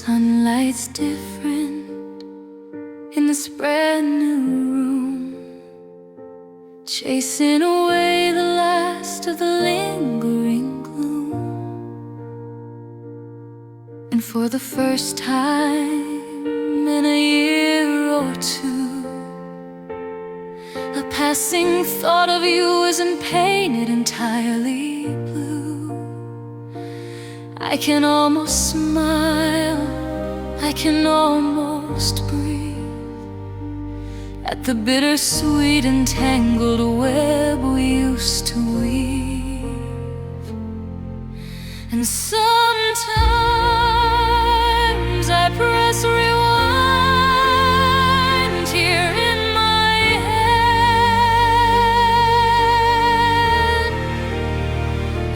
Sunlight's different in this brand new room, chasing away the last of the lingering gloom. And for the first time in a year or two, a passing thought of you isn't painted entirely blue. I can almost smile, I can almost breathe at the bittersweet and tangled web we used to weave. And sometimes I press rewind here in my head,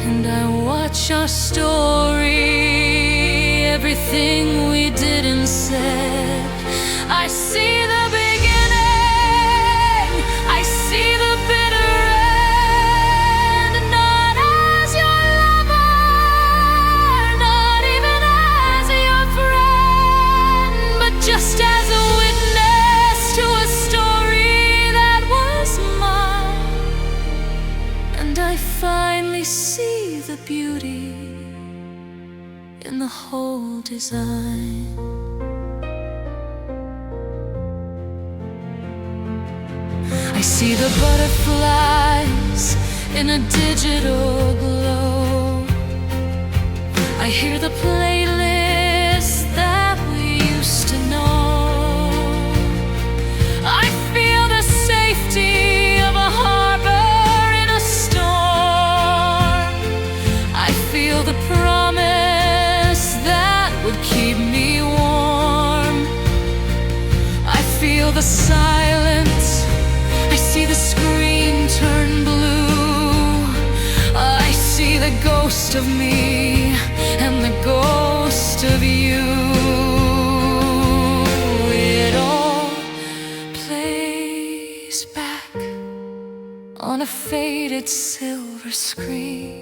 and I watch our story, everything we did and said. I see the beginning, I see the bitter end. Not as your lover, not even as your friend, but just as a witness to a story that was mine. And I finally see the beauty in the whole design. I see the butterflies in a digital glow. I hear the playlist that we used to know. I feel the safety of a harbor in a storm. I feel the promise that would keep me warm. I feel the silence, I see the screen turn blue. I see the ghost of me and the ghost of you. It all plays back on a faded silver screen.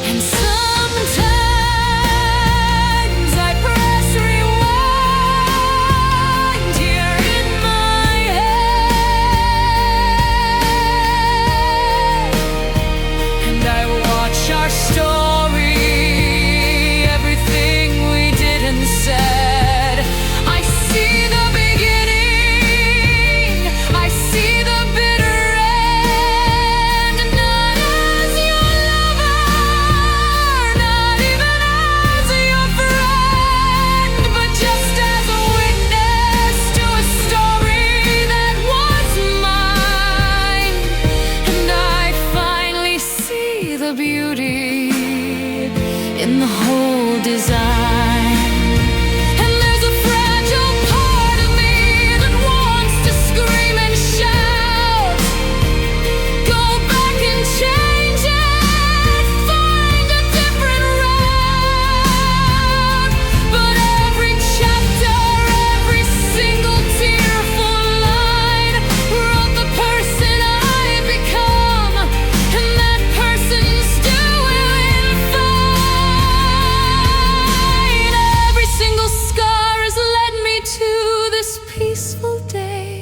And sometimes I press rewind here in my head, and I watch our story, everything we did and said. I see the beginning, I see the bitter end. Not as your lover, not even as your friend, but just as a witness to a story that was mine. And I finally see the beauty in the whole design. And there's a fragile part of me that wants to scream and shout, go back and change it, find a different route. But every chapter, every single tearful line wrote the person I've become, and that person's doing fine. Every single scar has led me to this peaceful day,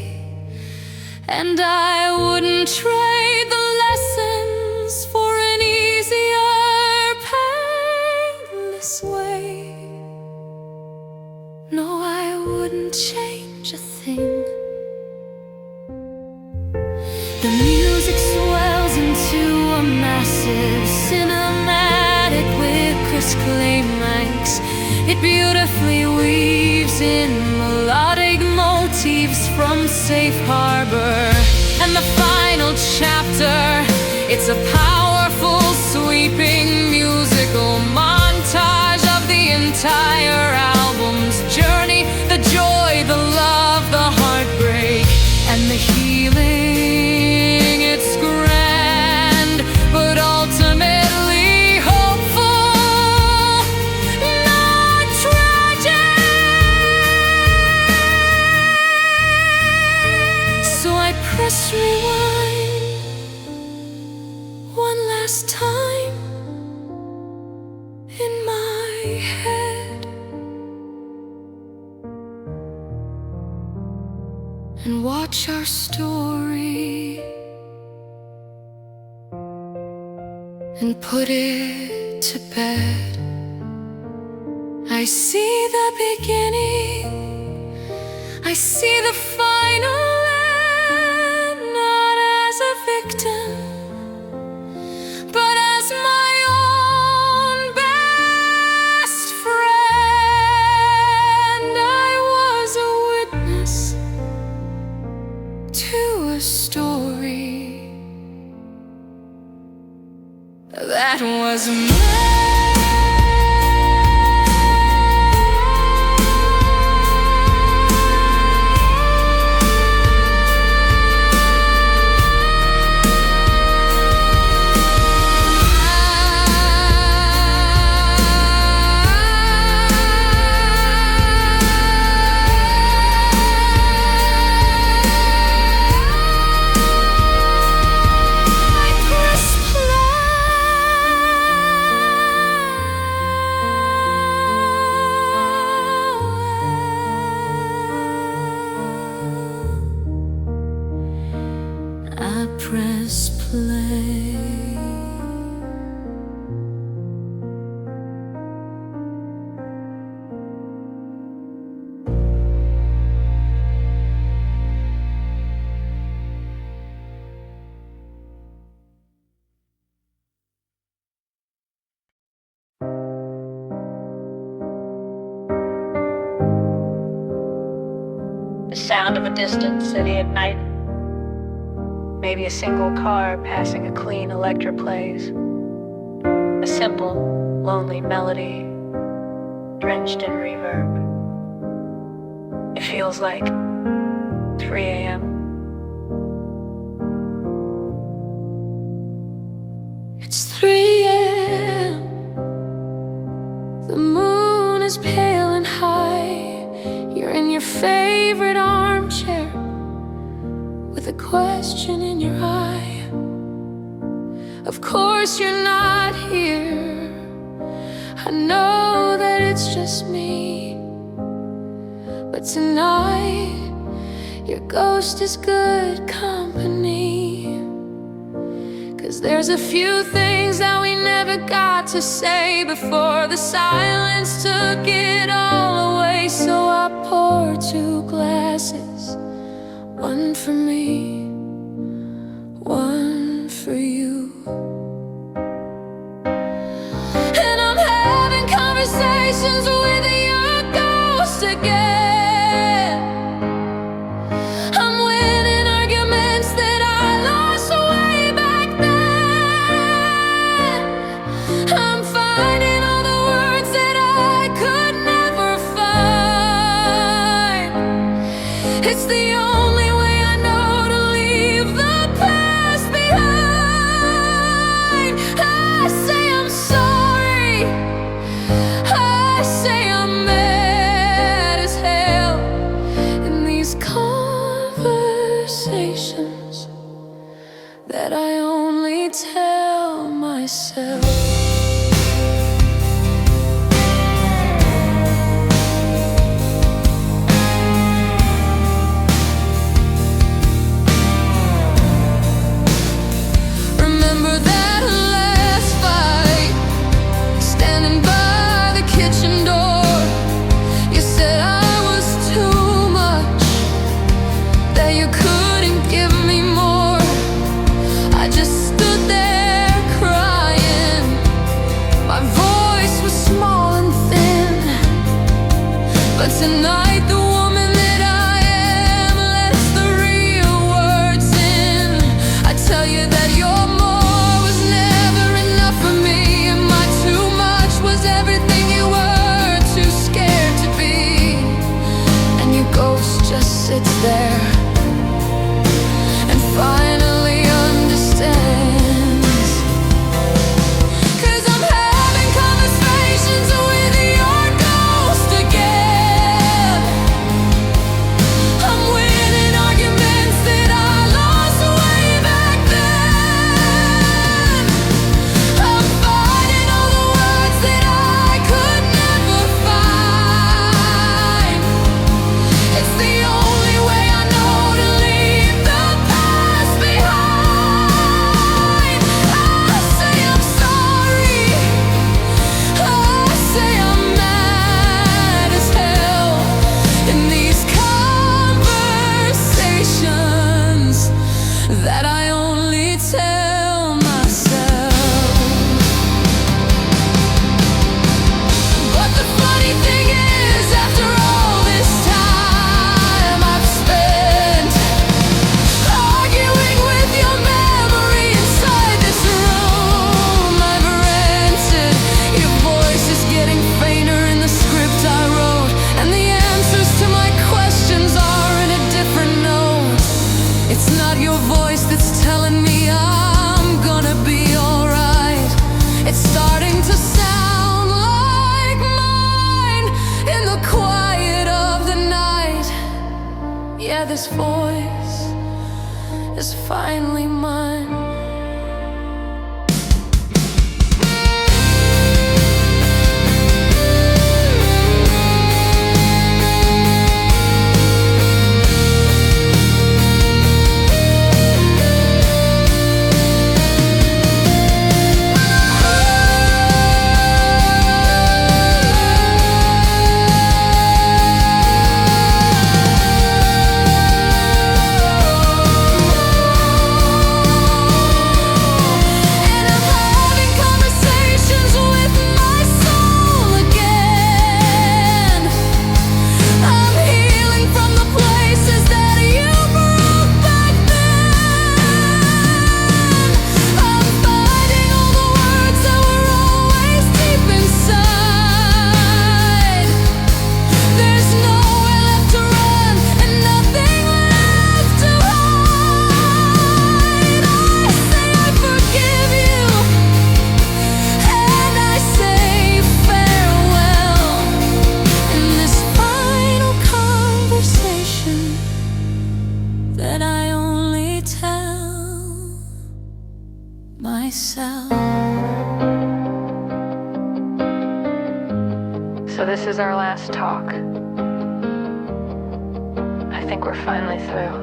and I wouldn't trade the lessons for an easier, painless way. No, I wouldn't change a thing. The music swells into a massive cinematic with crisp climax. It beautifully weaves in melodic motifs from Safe Harbor. And the final chapter, it's a powerful, sweeping musical montage of the entire album's journey. The joy, the love, the heartbreak, and the healing. It's grand, but ultimately hopeful, not tragic. So I press rewind one last time head and watch our story and put it to bed. I see the beginning, I see the final end, not as a victim, but as my own best friend. I was a witness to a story that was mine. Press play. The sound of a distant city at night. Maybe a single car passing a clean electro plays. A simple, lonely melody, drenched in reverb. It feels like 3 a.m. It's 3 a.m. The moon is pale and high. You're in your favorite armchair with a question in your eye. Of course you're not here. I know that it's just me, but tonight your ghost is good company. 'Cause there's a few things that we never got to say before the silence took it all away. So I pour 2 glasses, one for me, one for you. And I'm having conversations with your ghost again. I'm winning arguments that I lost way back then. I'm finding all the words that I could never find. It's the only way I know to leave the past behind. I say I'm sorry, I say I'm mad as hell. In these conversations that I only tell myself. Remember that last fight, standing by the kitchen door. You said I was too much, that you couldn't give me more. I just stood there crying. My voice was small and thin, but tonight the woman that I am lets the real words in. I tell you that your more was never enough for me, and my too much was everything you were too scared to be. And your ghost just sits there and finally understands. 'Cause I'm having conversations with your ghost again. I'm winning arguments that I lost way back then. I'm finding all the words that I could never voice is finally mine. That I only tell myself. So this is our last talk. I think we're finally through.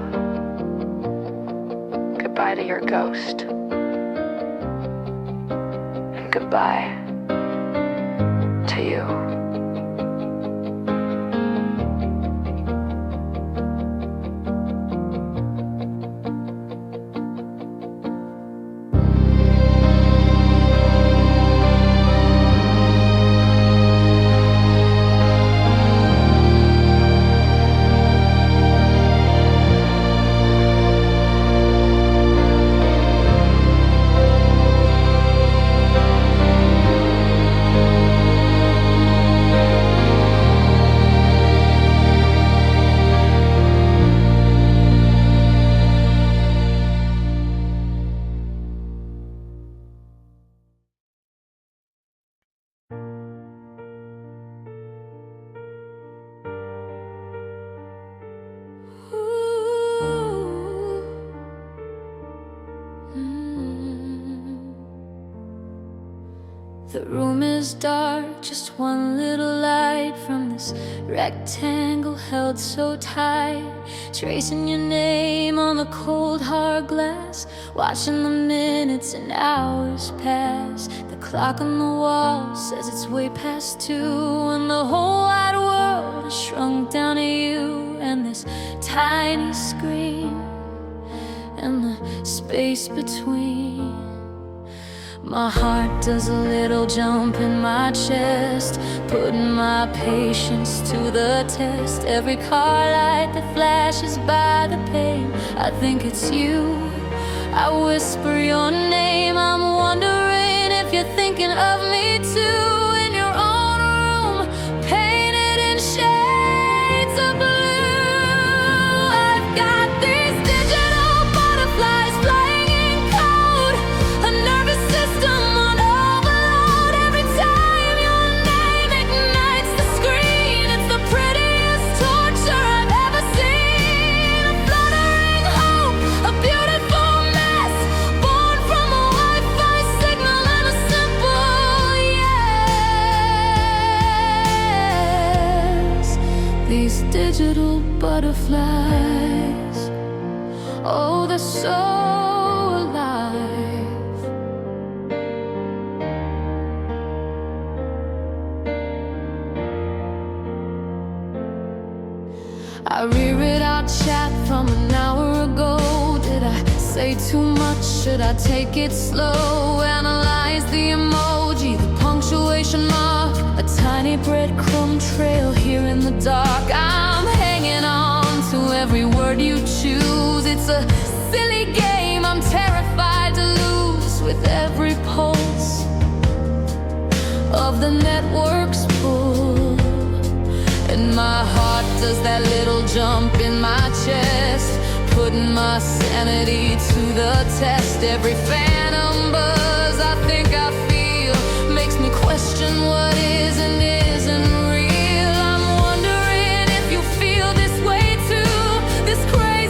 Goodbye to your ghost. And goodbye to you. The room is dark, just one little light from this rectangle held so tight. Tracing your name on the cold hard glass, watching the minutes and hours pass. The clock on the wall says it's way past 2, and the whole wide world has shrunk down to you and this tiny screen and the space between. My heart does a little jump in my chest, putting my patience to the test. Every car light that flashes by the pane, I think it's you. I whisper your name, I'm wondering if you're thinking of me too. In your own room, painted in shades of blue, I've got these digital butterflies flying in code, a nervous system on overload. Every time your name ignites the screen, it's the prettiest torture I've ever seen. A fluttering hope, a beautiful mess, born from a Wi-Fi signal and a simple yes. These digital butterflies, oh, they're so alive. I reread our chat from an hour ago. Did I say too much? Should I take it slow? Analyze the emoji, the punctuation mark, a tiny breadcrumb trail here in the dark. I'm hanging on to every word you choose. It's a silly game I'm terrified to lose with every pulse of the network's pull. And my heart does that little jump in my chest, putting my sanity to the test. Every phantom buzz I think I feel makes me question what is and isn't real. I'm wondering if you feel this way too, this crazy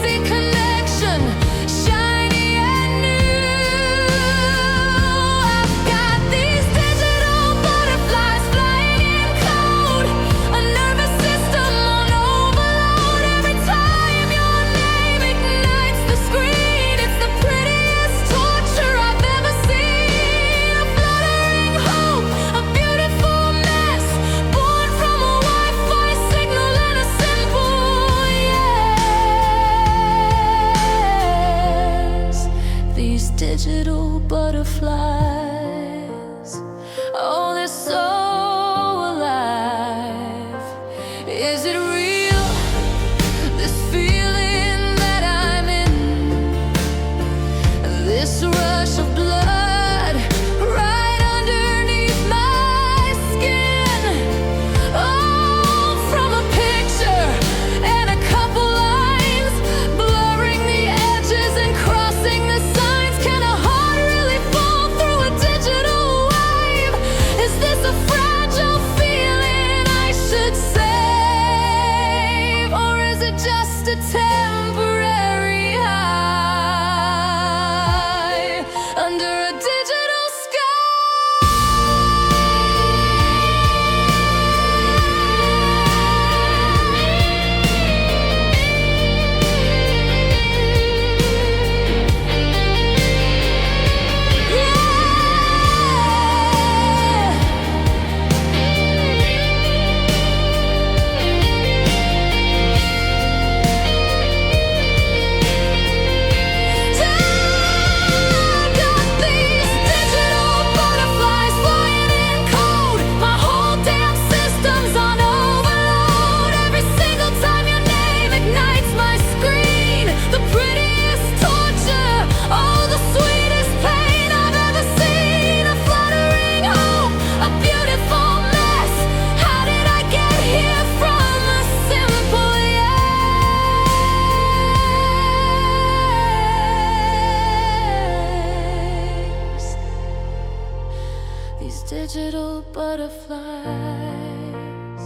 eyes.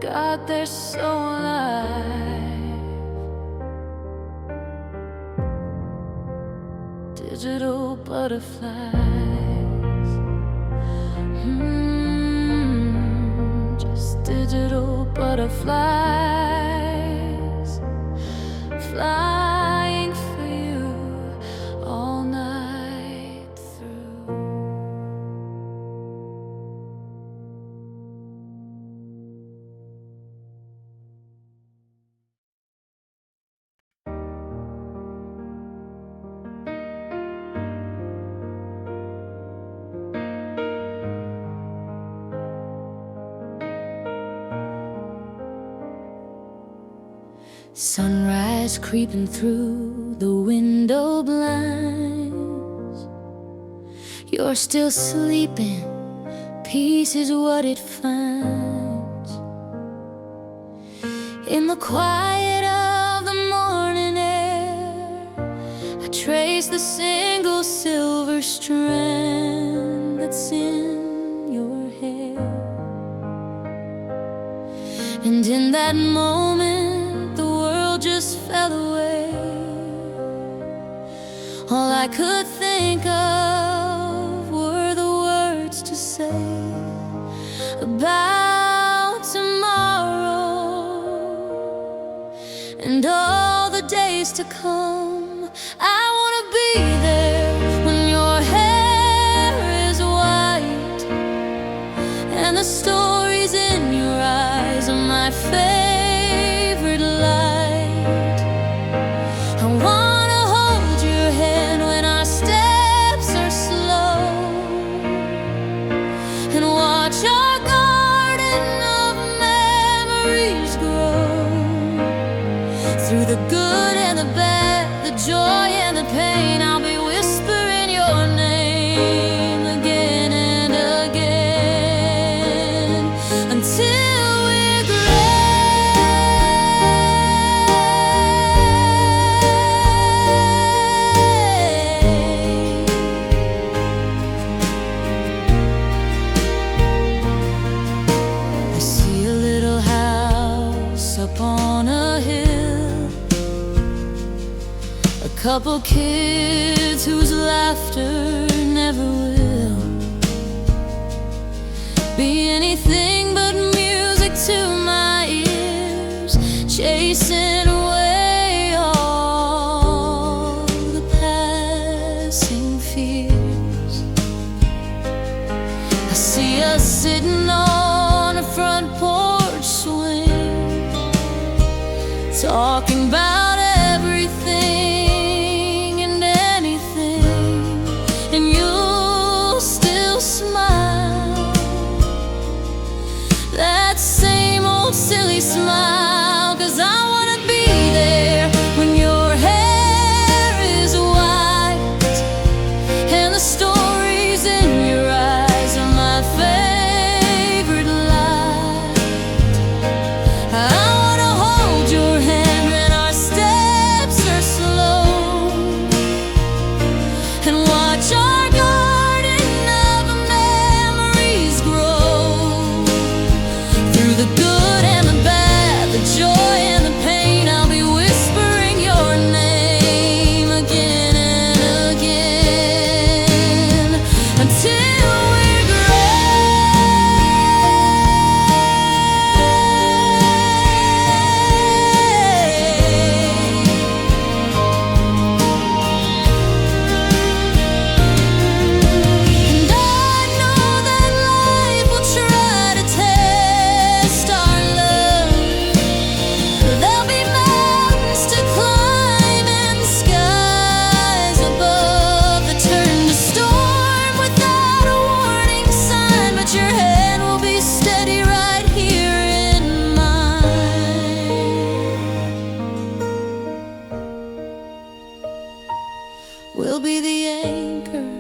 God, they're so alive. Digital butterflies. Just digital butterflies flying for you all night through. Sunrise creeping through the window blinds. You're still sleeping, peace is what it finds. In the quiet of the morning air, I trace the single silver strand that's in your hair. And in that moment, just fell away. All I could think of were the words to say about tomorrow and all the days to come. I wanna be there when your hair is white and the stories in your eyes are my favorite light. I wanna hold your hand when our steps are slow and watch our garden of memories grow. Through the good and the bad, the joy and the pain, I'll be whispering your name again and again until we're gray. Up on a hill, a couple kids whose laughter never will be anything but music to my ears, chasing away all the passing fears. I see us sitting on a front porch swing, talking about everything and anything, and you'll still smile, that same old silly smile, 'cause I wanna be there when your hair is white and the stories in your eyes are my favorite light. I wanna hold your hand when our steps are slow and watch our garden of memories grow. Through the good and the bad, the joy and the pain, I'll be whispering your name again and again until we're we'll be the anchor,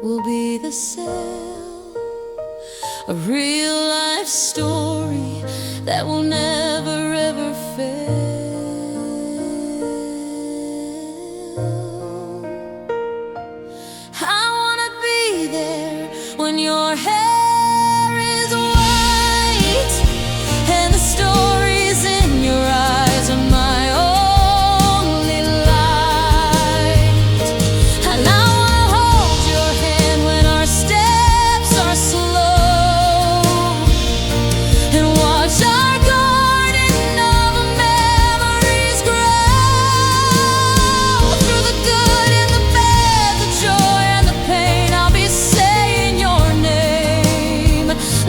we'll be the sail, a real life story that will never ever fail. I wanna your hair is white, and the stories in your eyes are my only light. And now I'll hold your hand when our steps are slow, and watch our garden of memories grow. Through the good and the bad, the joy and the pain, I'll be saying your name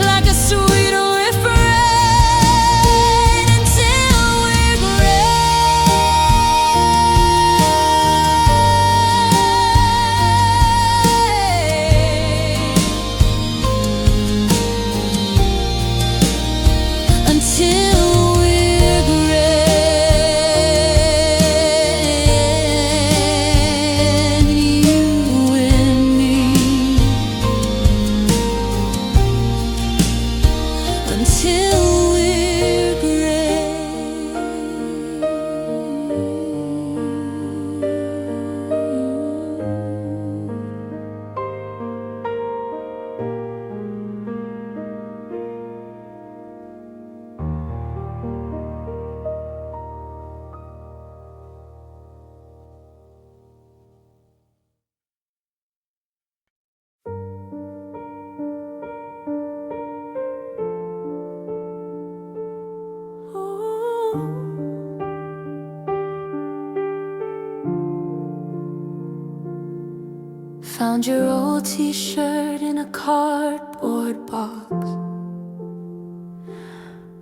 like a sweet refrain until we're gray. Until we're gray, you and me. Until we're gray. Found your old t-shirt in a cardboard box.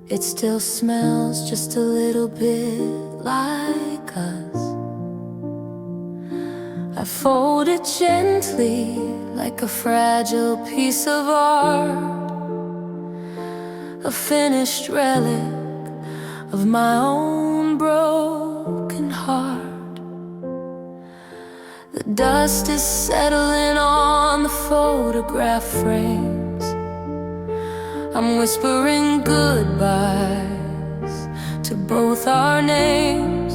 It still smells just a little bit like us. I fold it gently like a fragile piece of art, a finished relic of my own broken heart. The dust is settling on the photograph frames. I'm whispering goodbyes to both our names.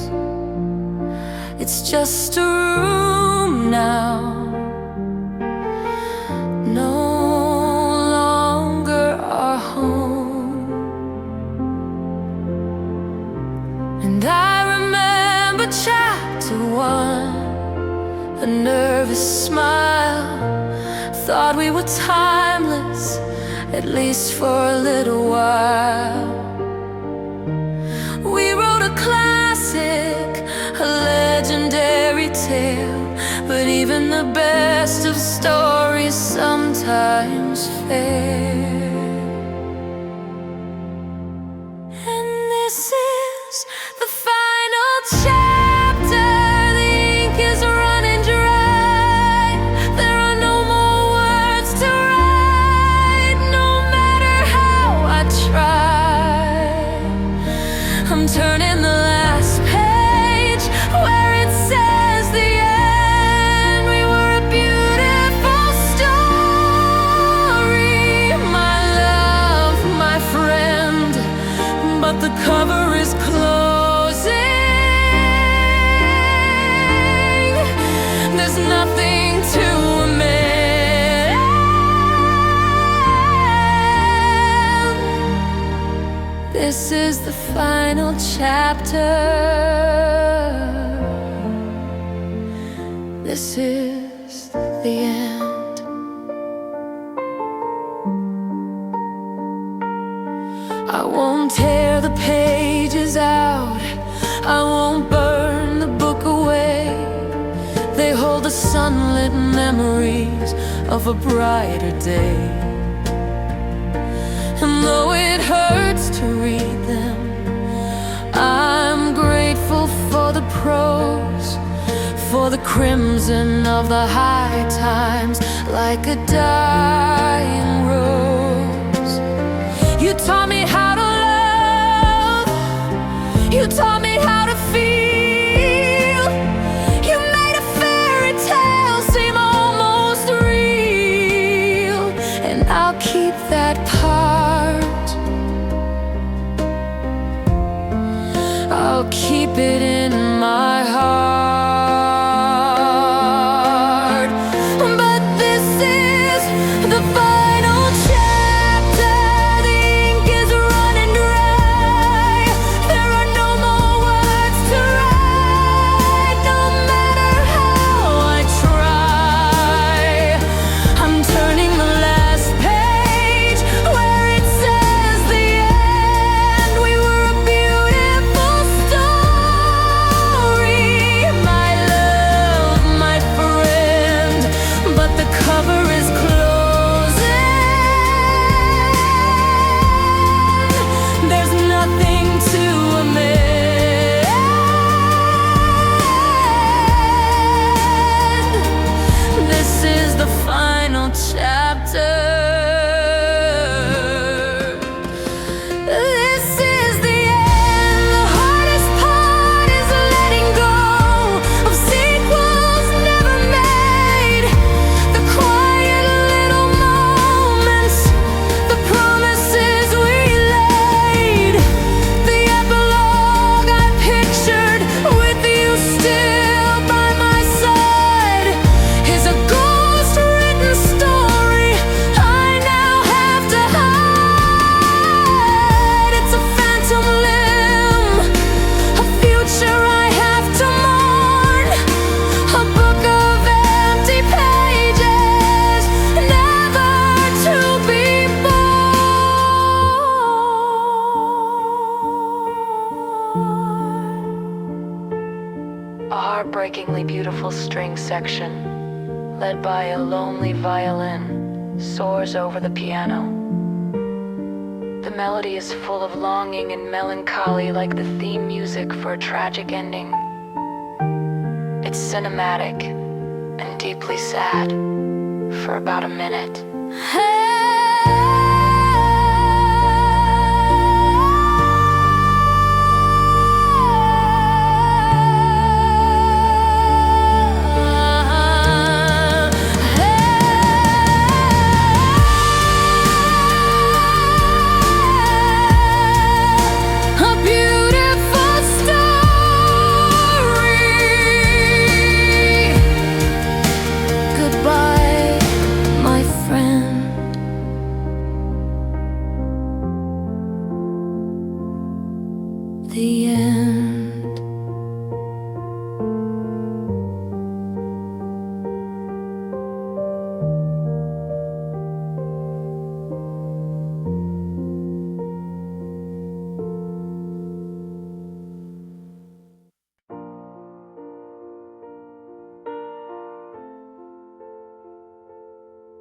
It's just a room now, no longer our home. And I remember chapter 1, a nervous smile. Thought we were timeless, at least for a little while. We wrote a classic, a legendary tale, but even the best of stories sometimes fail. And this is the final chapter. The ink is running dry. There are no more words to write, no matter how I try. I'm turning the last page where it says the end. We were a beautiful story, my love, my friend, but the cover is closing. There's nothing to amend. This is the final chapter. This is the end. I won't tear the pages out, I won't burn the book away. They hold the sunlit memories of a brighter day. And though it hurts to read them, I'm grateful for the prose, for the crimson of the high times, like a dying rose. You taught me how to love, you taught me how to feel. You made a fairy tale seem almost real, and I'll keep that part. I'll keep it in my heart. But this is the final section, led by a lonely violin, soars over the piano. The melody is full of longing and melancholy, like the theme music for a tragic ending. It's cinematic and deeply sad for about a minute. The end.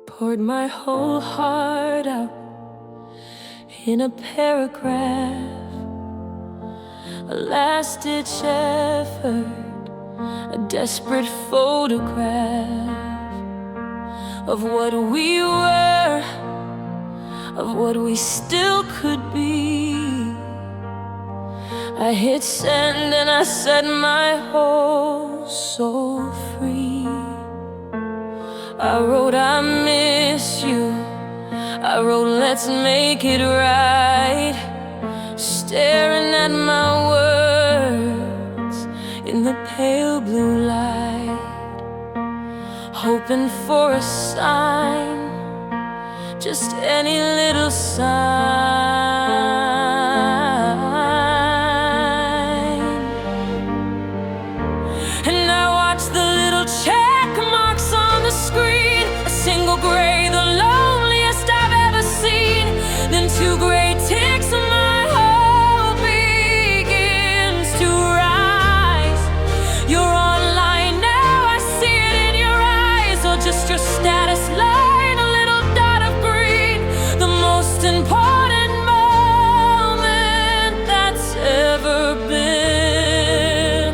Poured my whole heart out in a paragraph, a last-ditch effort, a desperate photograph of what we were, of what we still could be. I hit send and I set my whole soul free. I wrote I miss you, I wrote let's make it right, staring at my words in the pale blue light, hoping for a sign, just any little sign. And I watch the little check marks on the screen, a single gray, the loneliest I've ever seen, then two gray ticks on my just your status line, a little dot of green, the most important moment that's ever been.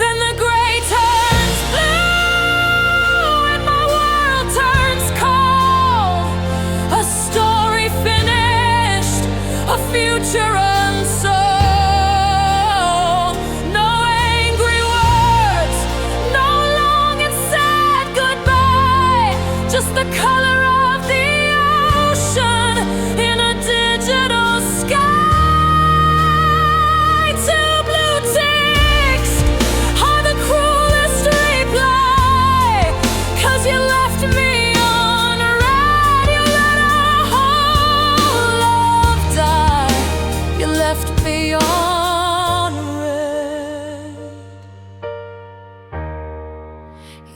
Then the gray turns blue and my world turns cold, a story finished, a future unsold. Just the color of the ocean in a digital sky. Two blue ticks are the cruelest reply, 'cause you left me on red. You let our whole love die. You left me on red.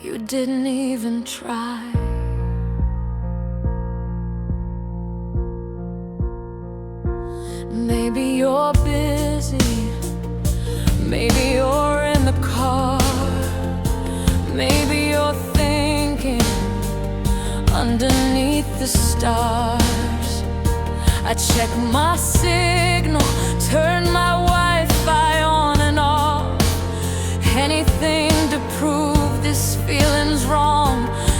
You didn't even try. Maybe you're busy, maybe you're in the car, maybe you're thinking underneath the stars. I check my signal, turn my Wi-Fi on and off, anything to prove this feeling's wrong,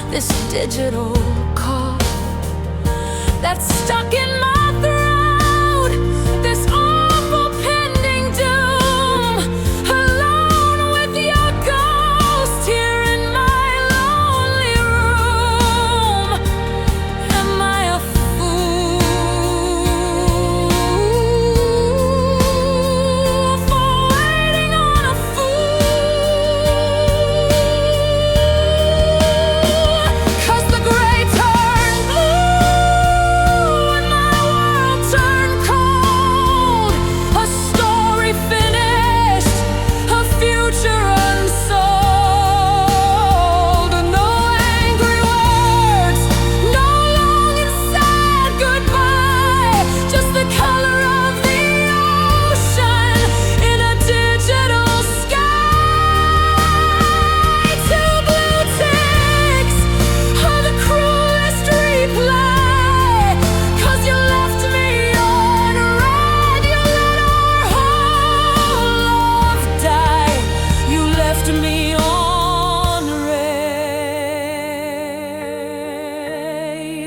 this digital cough that's stuck in my throat, this awful pending doom, alone with your ghost here in my lonely room. Am I a fool for waiting on a fool? 'Cause the gray turned blue and my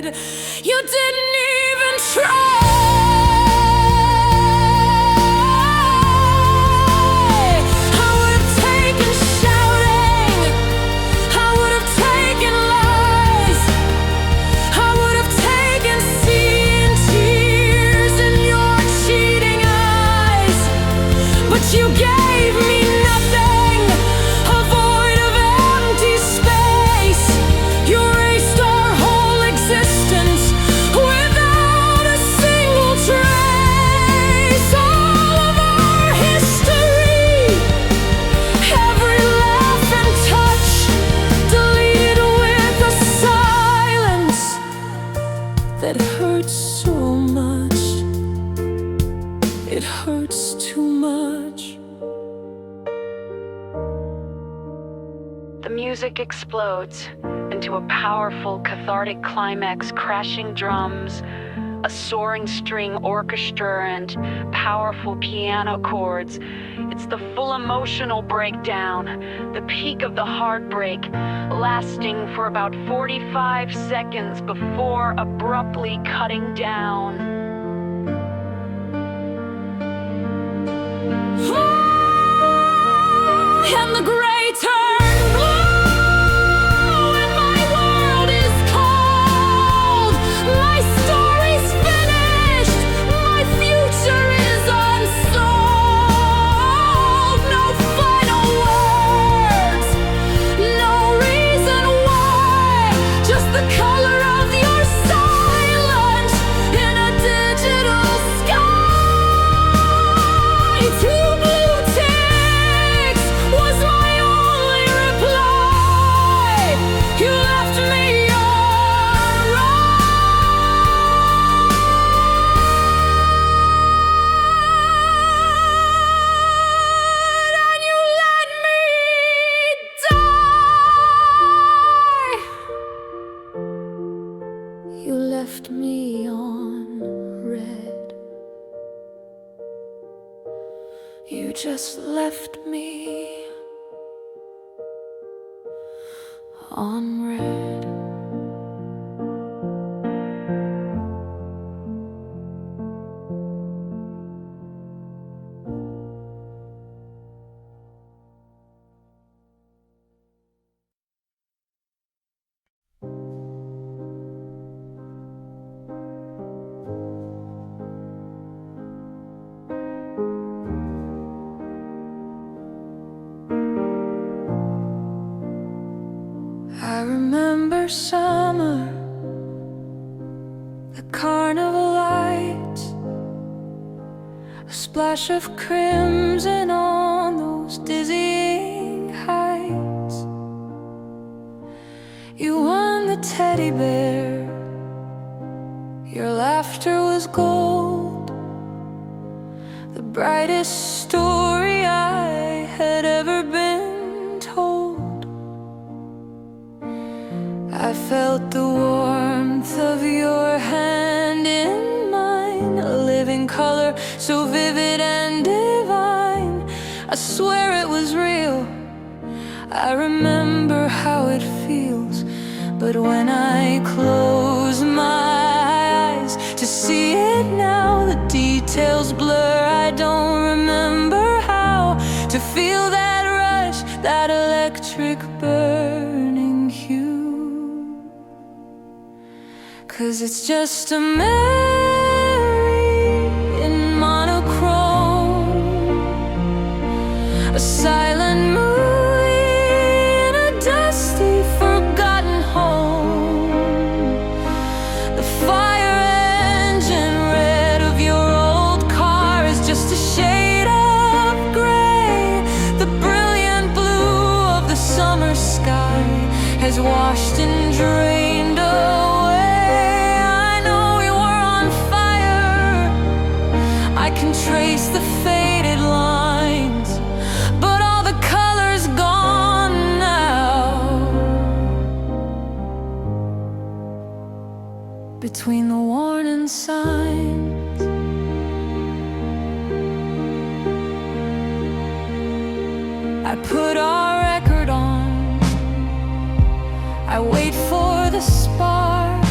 You didn't even try. I would have taken shouting, I would have taken lies, I would have taken seeing tears in your cheating eyes. But you gave me nothing, a void of empty space. You erased our whole existence without a single trace. All of our history, every laugh and touch, deleted with a silence that hurts so much. It hurts too much. The music explodes into a powerful, cathartic climax, crashing drums, a soaring string orchestra, and powerful piano chords. It's the full emotional breakdown, the peak of the heartbreak, lasting for about 45 seconds before abruptly cutting down. And the gray turn blue, and my world is cold. My story's finished, my future is unsolved. No final words, no reason why, just the color of your silence in a digital sky. Two blue ticks was my only reply. You left me unread, and you let me die. You left me unread. You just left me unread. I remember summer, the carnival lights, a splash of crimson on those dizzying heights. You won the teddy bear, your laughter was gold, the brightest story I had ever been told. I felt the warmth of your hand in mine, a living color so vivid and divine. I swear it was real, I remember how it feels. But when I close my eyes to see it now, the details blur. I don't remember how to feel that rush, that electric burning hue. 'Cause it's just a memory in monochrome, a silent movie in a dusty, forgotten home. The fire engine red of your old car is just a shade of gray. The brilliant blue of the summer sky has washed and drained away. I can trace the faded lines, but all the color's gone now. Between the warning signs, I put our record on. I wait for the spark,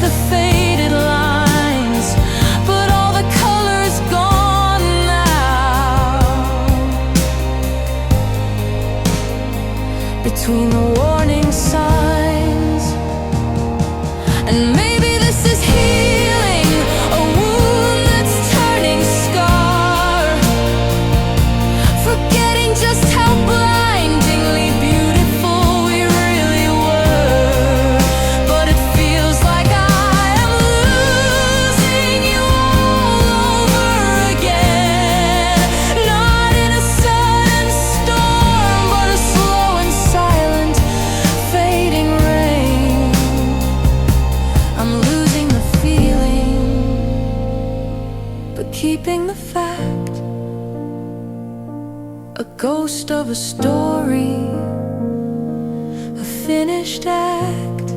the faded lines, but all the colors gone now. Between the warning signs, and maybe this is healing a wound that's turning scar, forgetting just how blindingly beautiful we really were. But it feels like I am losing you all over again, not in a sudden storm, but a slow and silent fading rain. I'm losing the feeling, but keeping the fact, a ghost of a story, a finished act.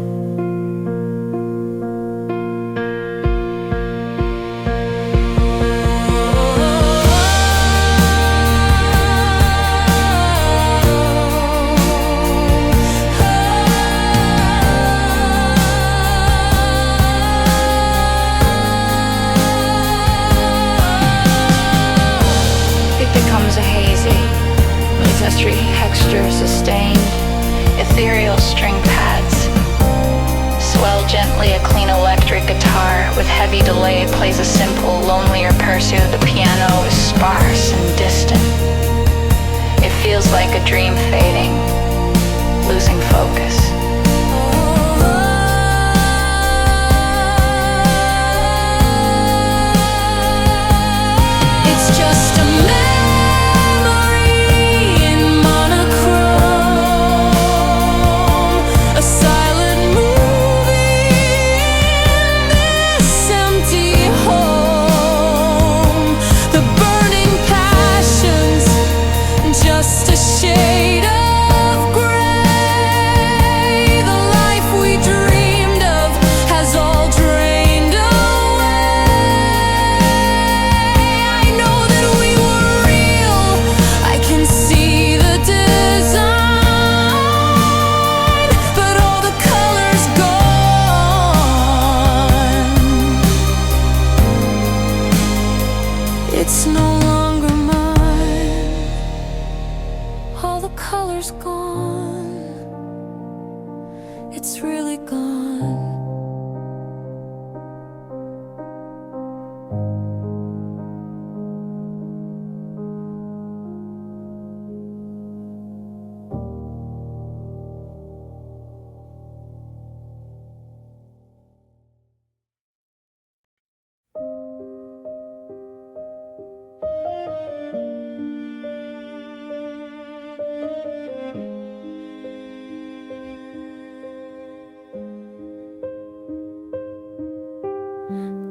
It becomes a hazy, ancestry texture sustained, ethereal string pads. Swell gently a clean electric guitar with heavy delay plays a simple, lonelier pursuit. The piano is sparse and distant. It feels like a dream fading, losing focus. It's just a memory in monochrome, a silent movie in this empty home. The burning passions, just a shade of gray. The life we dreamed of has all drained away. I know that we were real, I can see the design, but all the colors gone. It's no longer mine. All the colors gone. It's really gone.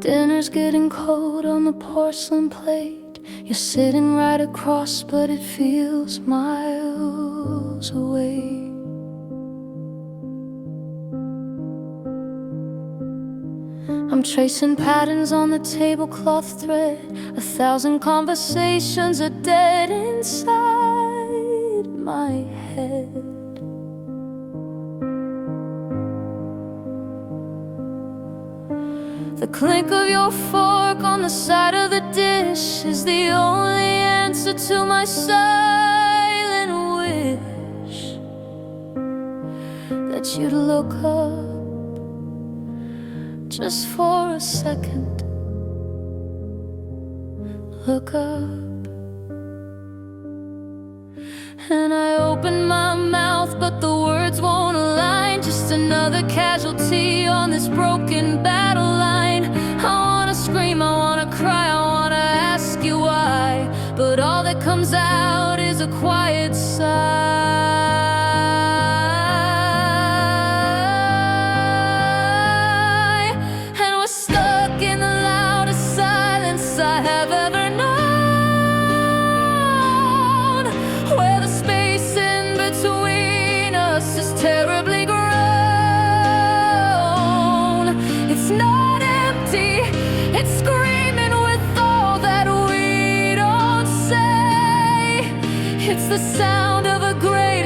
Dinner's getting cold on the porcelain plate. You're sitting right across, but it feels miles away. I'm tracing patterns on the tablecloth thread. 1,000 conversations are dead inside my head. The clink of your fork on the side of the dish is the only answer to my silent wish that you'd look up just for a second. Look up. And I open my mouth, but the words won't align. Just another casualty on this broken battle line. I wanna scream, I wanna cry, I wanna ask you why, but all that comes out is a quiet sigh. And we're stuck in the loudest silence I have ever known, where the space in between us is terribly grown. It's not empty, it's screaming with all that we don't say. It's the sound of a great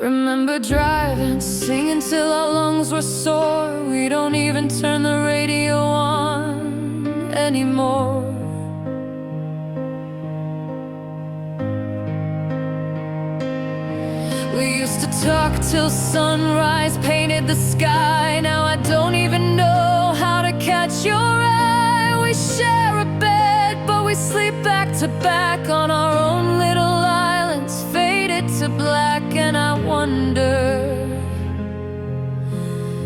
Remember driving, singing till our lungs were sore. We don't even turn the radio on anymore. We used to talk till sunrise painted the sky. Now I don't even know how to catch your eye. We share a bed, but we sleep back to back on our own little islands, faded to black. And I wonder,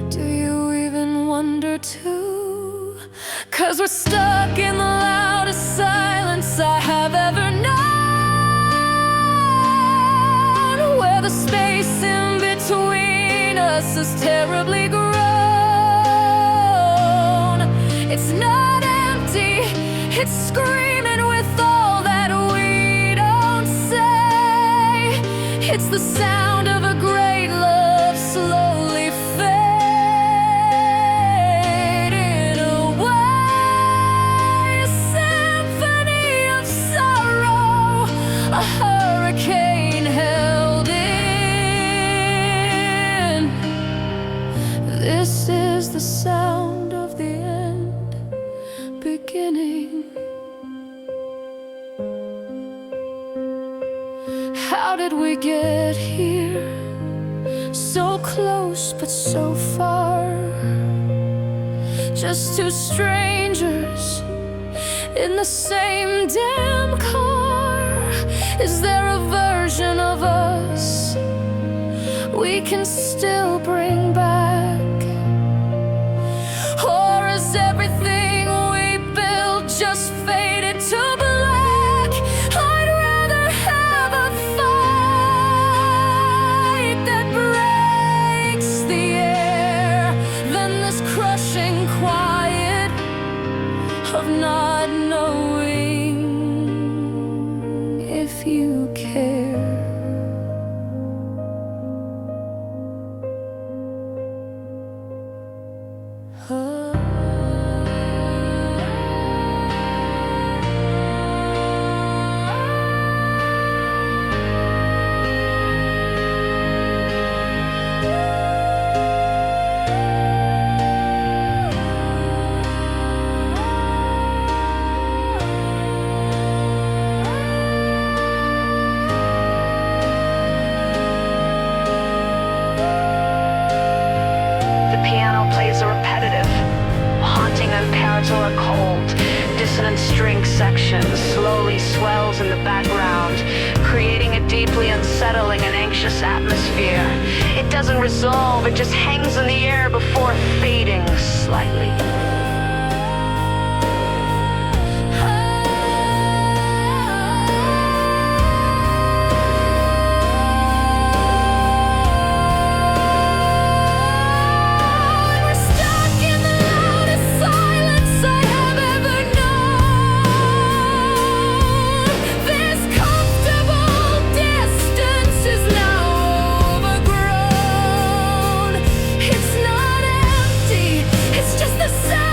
do you even wonder too? 'Cause we're stuck in the loudest silence I have ever known, where the space in between us is terribly grown. It's not empty, it's screaming with all that we don't say. It's the sound of a great love slowly fading away. A symphony of sorrow, a hurricane held in. This is the sound of the end beginning. How did we get here? So close but so far. Just two strangers in the same damn car. Is there a version of us we can still bring back? Or is everything we built just faded to black? I'd rather have a fight that breaks the air than this crushing quiet of not knowing if you care. Plays a repetitive, haunting imperator cold. Dissonant string section slowly swells in the background, creating a deeply unsettling and anxious atmosphere. It doesn't resolve, it just hangs in the air before fading slightly. It's not empty, it's just the sound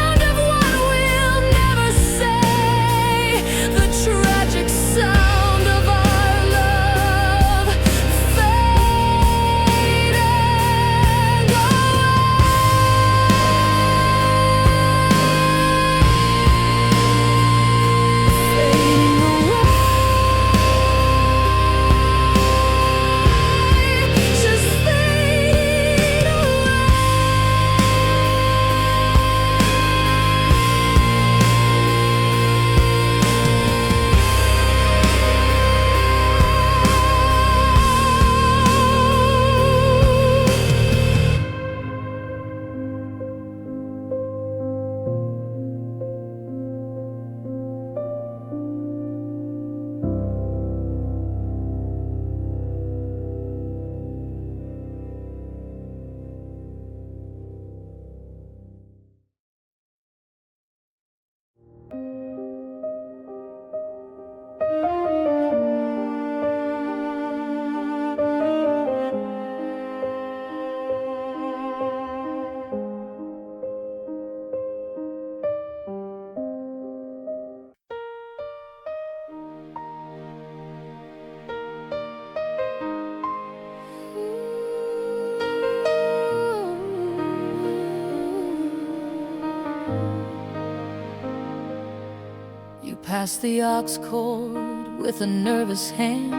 past the aux cord with a nervous hand,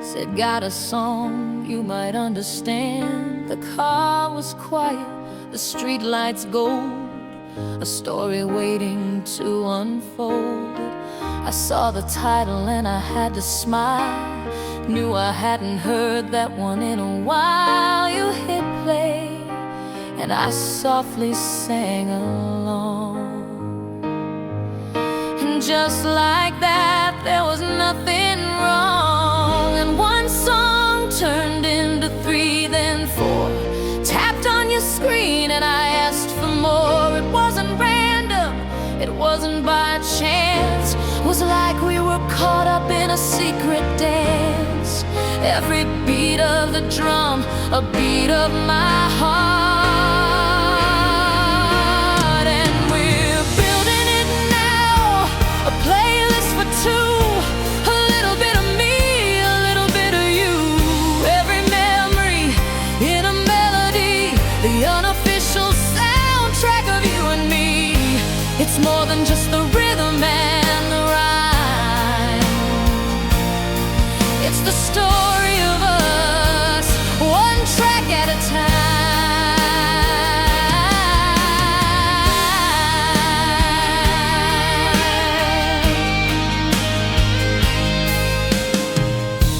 said, got a song you might understand. The car was quiet, the street lights gold, a story waiting to unfold. I saw the title and I had to smile, knew I hadn't heard that one in a while. You hit play and I softly sang along, and just like that there was nothing wrong. And one song turned into 3, then 4, tapped on your screen and I asked for more. It wasn't random, it wasn't by chance, it was like we were caught up in a secret dance. Every beat of the drum, a beat of my heart. And we're building it now, a playlist for 2, a little bit of me, a little bit of you. Every memory in a melody, the unofficial soundtrack of you and me. It's more than just the rhythm and the rhyme, it's the story of us, one track at a time.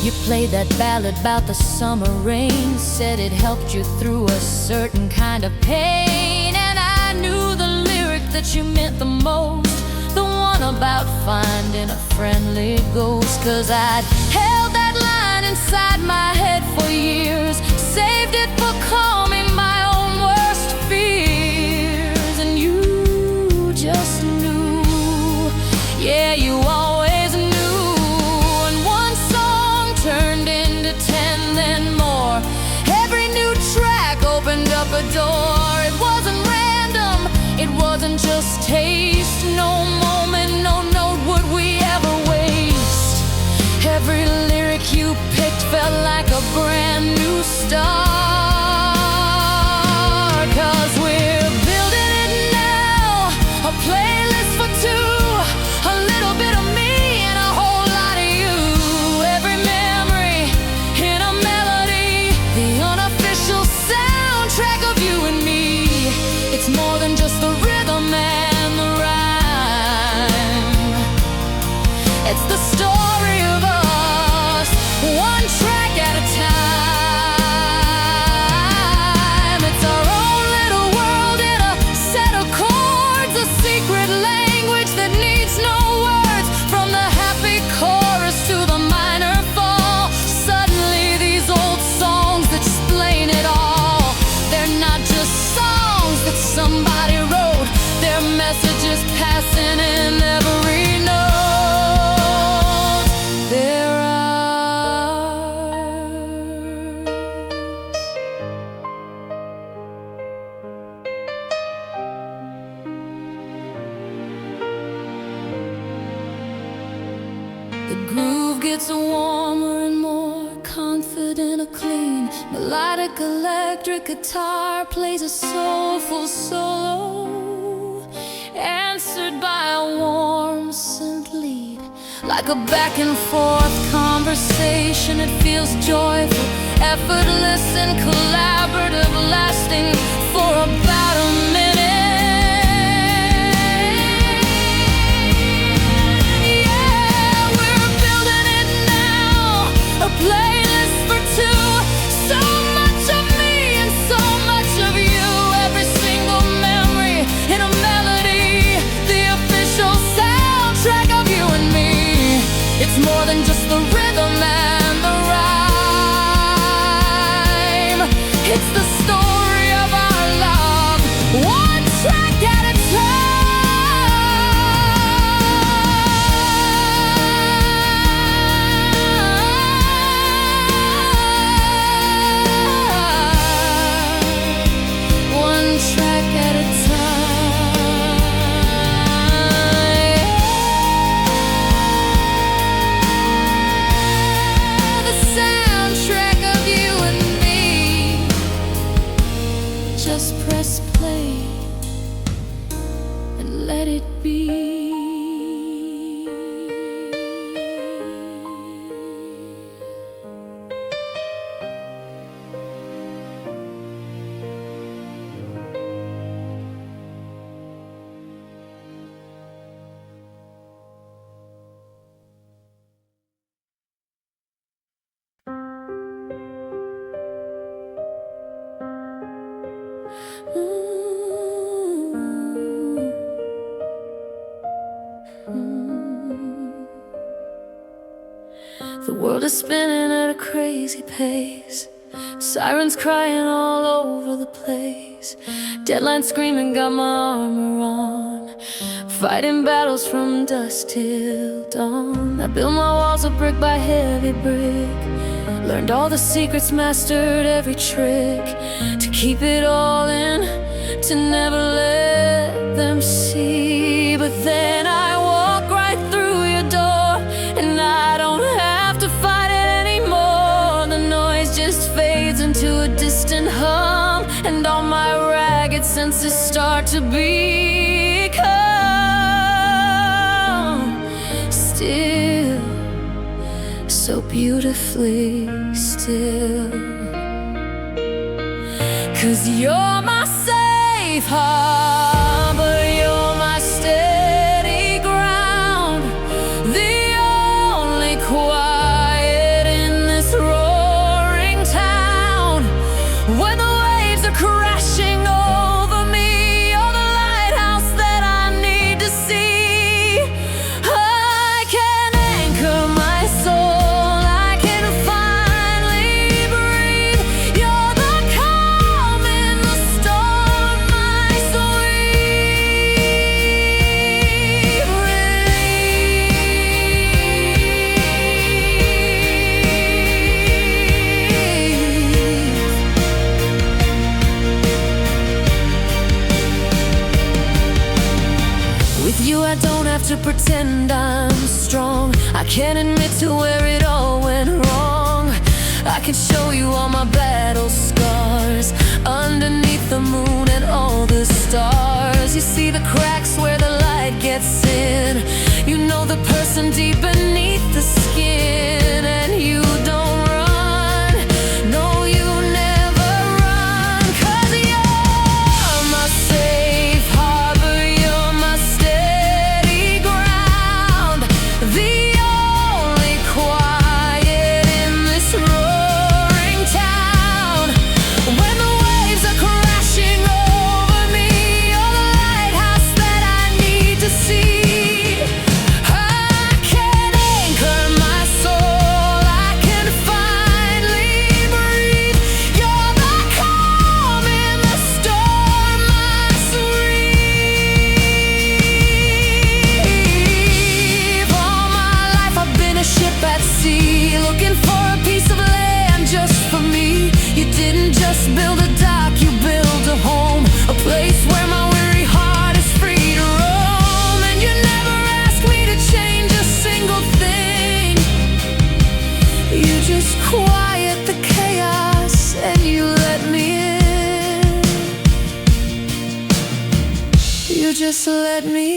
You played that ballad about the summer rain, said it helped you through a certain kind of pain. And I knew the lyric that you meant the most, the one about finding a friendly ghost. 'Cause I'd held that line inside my head for years, saved it for calming my own worst fears. And you just knew, yeah, you always knew. And one song turned into 10, then more. Every new track opened up a door. It wasn't random, it wasn't just taste. No moment, no note would we ever waste. Every lyric you picked felt like a brand new start. 'Cause we're building it now, a playlist for 2, a little bit of me and a whole lot of you. Every memory in a melody, the unofficial soundtrack of you and me. It's more than just the rhythm and the rhyme, it's the story of us, one track at a time. It's our own little world in a set of chords, a secret language that needs no words. From the happy chorus to the minor fall, suddenly these old songs explain it all. They're not just songs that somebody wrote, they're messages passing in every note. They're ours. The groove gets warmer and more confident, a clean melodic electric guitar plays a soulful solo, answered by a warm synth lead. Like a back and forth conversation, it feels joyful, effortless and collaborative, lasting for about a minute. Yeah, we're building it now, a playlist for 2, so much of me and so much of you. Every single memory in a melody, the official soundtrack of you and me. It's more than just the rhythm and the rhyme, it's the story of our love, one track at a time, one track at a time. The soundtrack of you and me. Just press play and let it be. The world is spinning at a crazy pace. Sirens crying all over the place. Deadlines screaming, got my armor on. Fighting battles from dusk till dawn. I built my walls of brick by heavy brick. Learned all the secrets, mastered every trick. To keep it all in, to never let them see. But then I walk right through your door, and I don't have to fight it anymore. The noise just fades into a distant hum, and all my ragged senses start to become still, so beautifully still. 'Cause you're my safe harbor, you're my steady ground, the only quiet in this roaring town. When the waves are crashing over me, you're the lighthouse that I need to see. I can anchor my soul, I can finally breathe. You're the calm in the storm, my sweet relief. With you I don't have to pretend I'm strong. I can admit to where it all went wrong. I can show you all my battle scars underneath the moon and all the stars. You see the cracks where the light gets in. You know the person deep beneath the skin. And you don't run, no you never run. 'Cause you're my safe harbor, you're my steady ground, the only quiet in this roaring town. When the waves are crashing over me, you're the lighthouse that I need to see. I can anchor my soul, I can finally breathe. You're the calm in the storm, my sweet. All my life I've been a ship at sea, looking for a piece of land just for me. You didn't just build a dock, you built a home, a place where my weary heart is free to roam. And you never asked me to change a single thing. You just quiet the chaos and you let me in. You just let me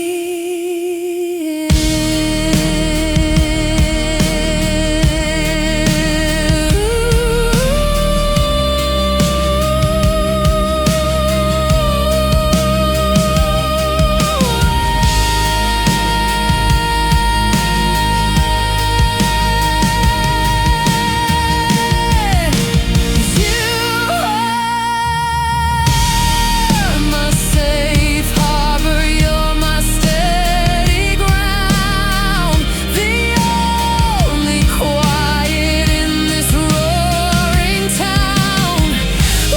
my safe harbor, you're my steady ground, the only quiet in this roaring town.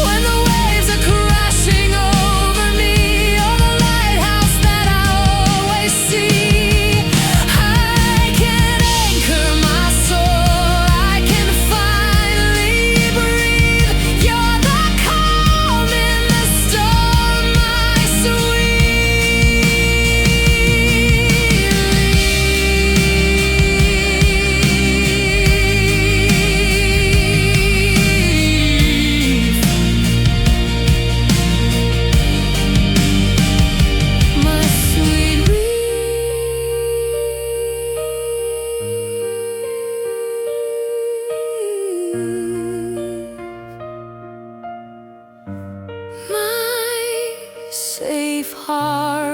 When the waves are crashing over me, you're the lighthouse that I always see. I can anchor my soul, I can finally breathe. You're the calm in the storm, my sweet relief. My sweet relief. My safe harbor.